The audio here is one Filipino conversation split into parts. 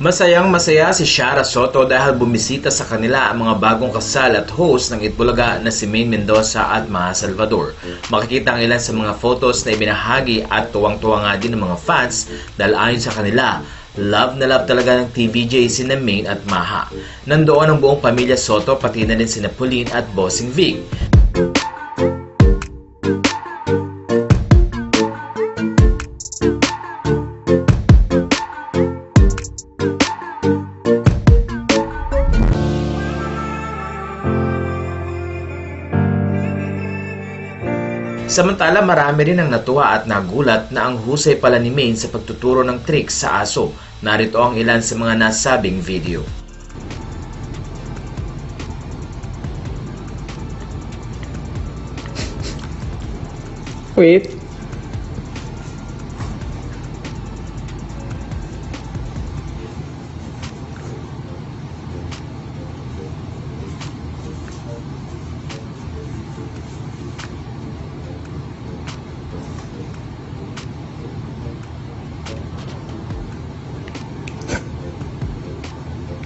Masayang-masaya si Shara Soto dahil bumisita sa kanila ang mga bagong kasal at host ng Itbulaga na si Maine Mendoza at Maha Salvador. Makikita ang ilan sa mga photos na ibinahagi at tuwang-tuwa nga din ng mga fans dahil ayon sa kanila, love na love talaga ng TVJ sina Maine at Maha. Nandoon ang buong pamilya Soto pati na din sina Pauline at Bossing Vic. Samantala, marami rin ang natuwa at nagulat na ang husay pala ni Maine sa pagtuturo ng tricks sa aso. Narito ang ilan sa mga nasabing video. Wait.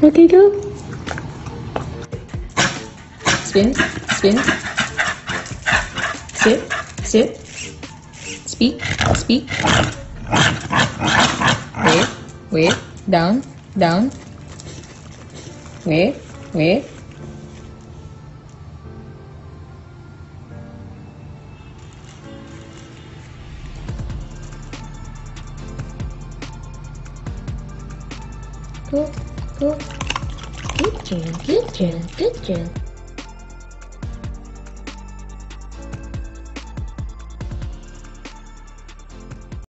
Okay, go. Spin, spin. Sit, sit. Speak, speak. Wait, wait. Down, down. Wait, wait. Go, go. Good girl, good girl, good girl.